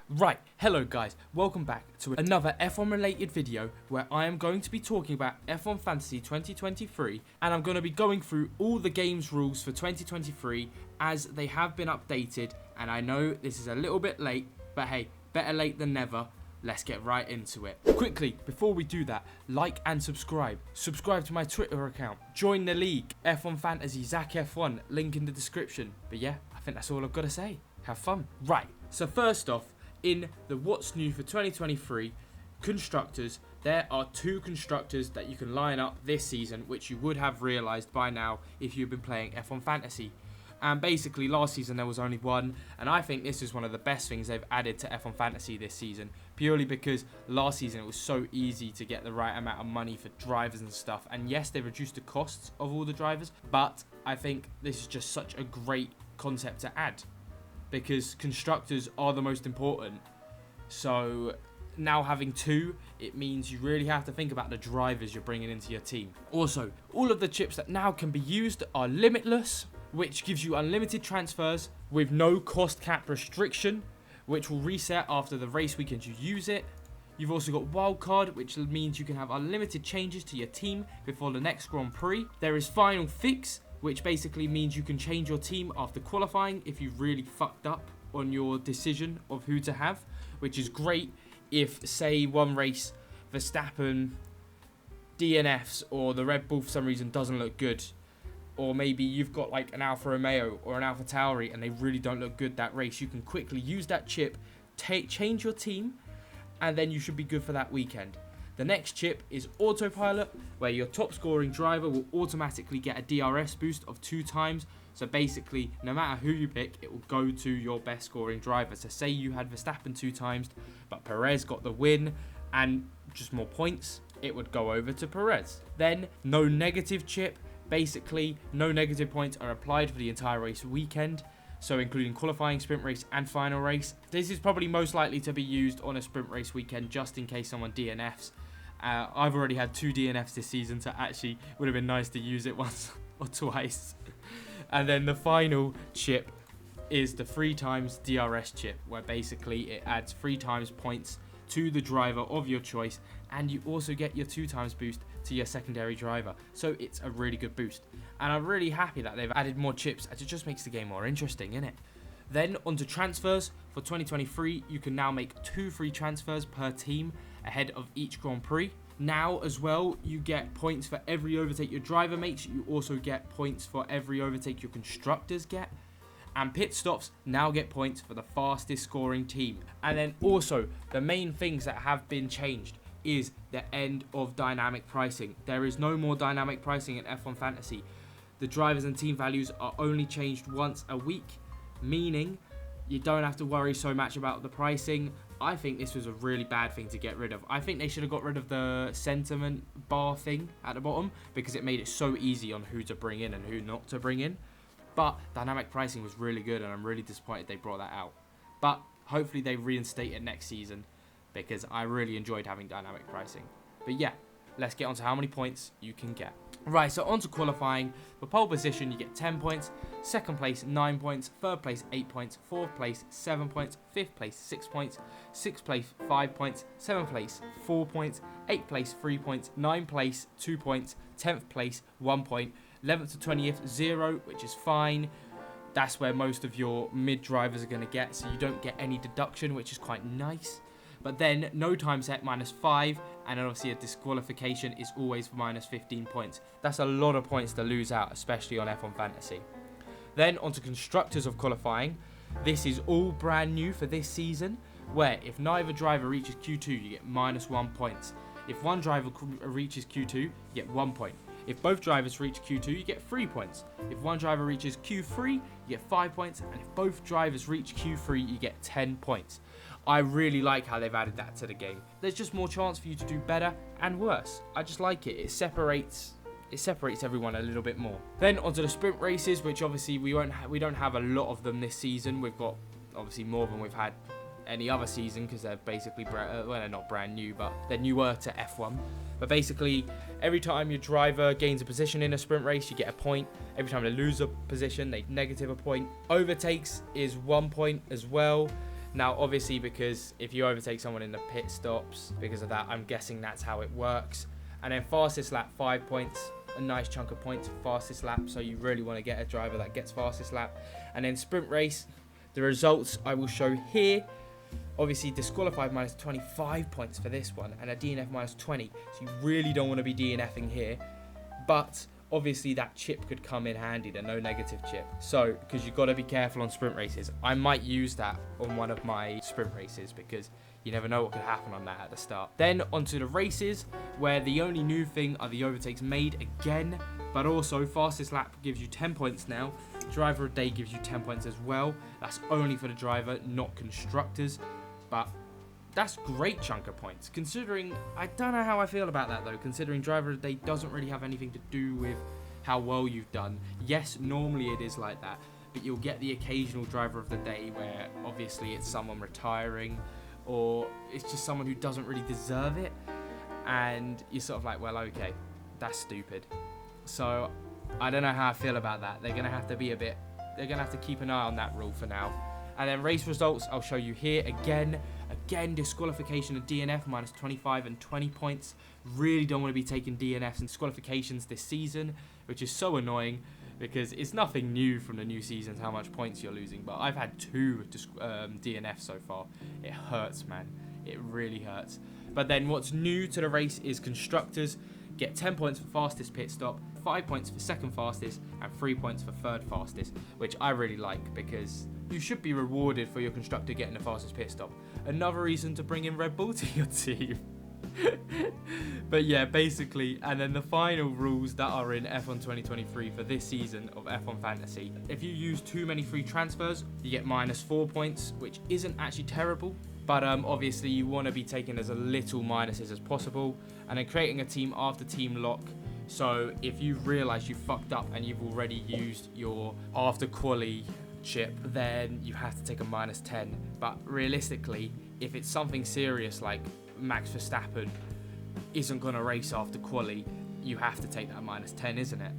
Right, hello guys, welcome back to another F1 related video where I am going to be talking about F1 Fantasy 2023 and I'm going to be going through all the game's rules for 2023 as they have been updated, and I know this is a little bit late, but hey, better late than never. Let's get right into it. Quickly, before we do that, like and subscribe. Subscribe to my Twitter account. Join the league, F1 Fantasy, Zach F1, link in the description. But yeah, I think that's all I've got to say. Have fun. Right, so first off, in the What's New for 2023 constructors, there are two constructors that you can line up this season, which you would have realised by now if you've been playing F1 Fantasy. And basically last season there was only one, and I think this is one of the best things they've added to F1 Fantasy this season, purely because last season it was so easy to get the right amount of money for drivers and stuff. And yes, they've reduced the costs of all the drivers, but I think this is just such a great concept to add, because constructors are the most important. So now having two, it means you really have to think about the drivers you're bringing into your team. Also, all of the chips that now can be used are limitless, which gives you unlimited transfers with no cost cap restriction, which will reset after the race weekend you use it. You've also got wildcard, which means you can have unlimited changes to your team before the next Grand Prix. There is final fix, which basically means you can change your team after qualifying if you've really fucked up on your decision of who to have, which is great if, say, one race Verstappen DNFs or the Red Bull for some reason doesn't look good, or maybe you've got like an Alfa Romeo or an Alfa Tauri and they really don't look good that race. You can quickly use that chip, change your team, and then you should be good for that weekend. The next chip is Autopilot, where your top scoring driver will automatically get a DRS boost of 2 times. So basically, no matter who you pick, it will go to your best scoring driver. So say you had Verstappen 2 times, but Perez got the win and just more points, it would go over to Perez. Then, no negative chip. Basically, no negative points are applied for the entire race weekend, so including qualifying, sprint race and final race. This is probably most likely to be used on a sprint race weekend just in case someone DNFs. I've already had 2 DNFs this season, so actually would have been nice to use it once or twice. And then the final chip is the 3 times DRS chip, where basically it adds 3 times points to the driver of your choice, and you also get your 2 times boost to your secondary driver. So it's a really good boost, and I'm really happy that they've added more chips, as it just makes the game more interesting, innit? Then onto transfers. For 2023, you can now make 2 free transfers per team ahead of each Grand Prix. Now as well, you get points for every overtake your driver makes. You also get points for every overtake your constructors get. And pit stops now get points for the fastest scoring team. And then also, the main things that have been changed is the end of dynamic pricing. There is no more dynamic pricing in F1 Fantasy. The drivers and team values are only changed once a week, meaning you don't have to worry so much about the pricing. I think this was a really bad thing to get rid of. I think they should have got rid of the sentiment bar thing at the bottom, because it made it so easy on who to bring in and who not to bring in. But dynamic pricing was really good, and I'm really disappointed they brought that out. But hopefully they reinstate it next season, because I really enjoyed having dynamic pricing. But yeah, let's get on to how many points you can get. Right, so on to qualifying. For pole position, you get 10 points. Second place, 9 points. Third place, 8 points. Fourth place, 7 points. Fifth place, 6 points. Sixth place, 5 points. Seventh place, 4 points. Eighth place, 3 points. Ninth place, 2 points. 10th place, 1 point. 11th to 20th, 0, which is fine. That's where most of your mid drivers are going to get, so you don't get any deduction, which is quite nice. But then no time set, -5, and then obviously a disqualification is always -15 points. That's a lot of points to lose out, especially on F1 Fantasy. Then onto constructors of qualifying. This is all brand new for this season, where if neither driver reaches Q2, you get -1 points. If one driver reaches Q2, you get 1 point. If both drivers reach Q2, you get 3 points. If one driver reaches Q3, you get 5 points. And if both drivers reach Q3, you get 10 points. I really like how they've added that to the game. There's just more chance for you to do better and worse. I just like it. It separates everyone a little bit more. Then onto the sprint races, which obviously we don't have a lot of them this season. We've got obviously more than we've had any other season, because they're basically they're not brand new, but they're newer to F1. But basically, every time your driver gains a position in a sprint race, you get a point. Every time they lose a position, they negative a point. Overtakes is 1 point as well. Now, obviously, because if you overtake someone in the pit stops, because of that, I'm guessing that's how it works. And then fastest lap, 5 points, a nice chunk of points for fastest lap. So you really want to get a driver that gets fastest lap. And then sprint race, the results I will show here. Obviously, disqualified minus 25 points for this one, and a DNF minus 20. So you really don't want to be DNFing here. But obviously, that chip could come in handy, the no negative chip. So, because you've got to be careful on sprint races. I might use that on one of my sprint races because you never know what could happen on that at the start. Then onto the races, where the only new thing are the overtakes made again, but also fastest lap gives you 10 points now. Driver of the day gives you 10 points as well. That's only for the driver, not constructors. But that's great chunk of points, considering, I don't know how I feel about that though, considering driver of the day doesn't really have anything to do with how well you've done. Yes, normally it is like that, but you'll get the occasional driver of the day where obviously it's someone retiring, or it's just someone who doesn't really deserve it, and you're sort of like, well, okay, that's stupid. So I don't know how I feel about that. They're gonna have to keep an eye on that rule for now. And then race results, I'll show you here again. Again, disqualification and DNF, minus 25 and 20 points. Really don't want to be taking DNFs and disqualifications this season, which is so annoying because it's nothing new from the new seasons how much points you're losing. But I've had 2 DNFs so far. It hurts, man. It really hurts. But then what's new to the race is constructors get 10 points for fastest pit stop, 5 points for second fastest, and 3 points for third fastest, which I really like because you should be rewarded for your constructor getting the fastest pit stop. Another reason to bring in Red Bull to your team. But yeah, basically, and then the final rules that are in F1 2023 for this season of F1 Fantasy. If you use too many free transfers, you get minus 4 points, which isn't actually terrible. But obviously, you want to be taking as a little minuses as possible. And then creating a team after team lock. So if you realise you fucked up and you've already used your after quali chip, then you have to take a minus 10. But realistically, if it's something serious like Max Verstappen isn't going to race after quali, you have to take that minus 10, isn't it?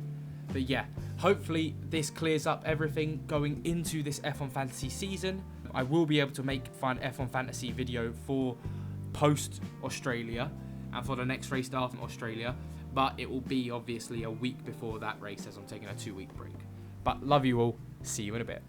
But yeah, hopefully this clears up everything going into this F1 Fantasy season. I will be able to make fun F1 Fantasy video for post Australia and for the next race after Australia, but it will be obviously a week before that race as I'm taking a 2-week break. But love you all. See you in a bit.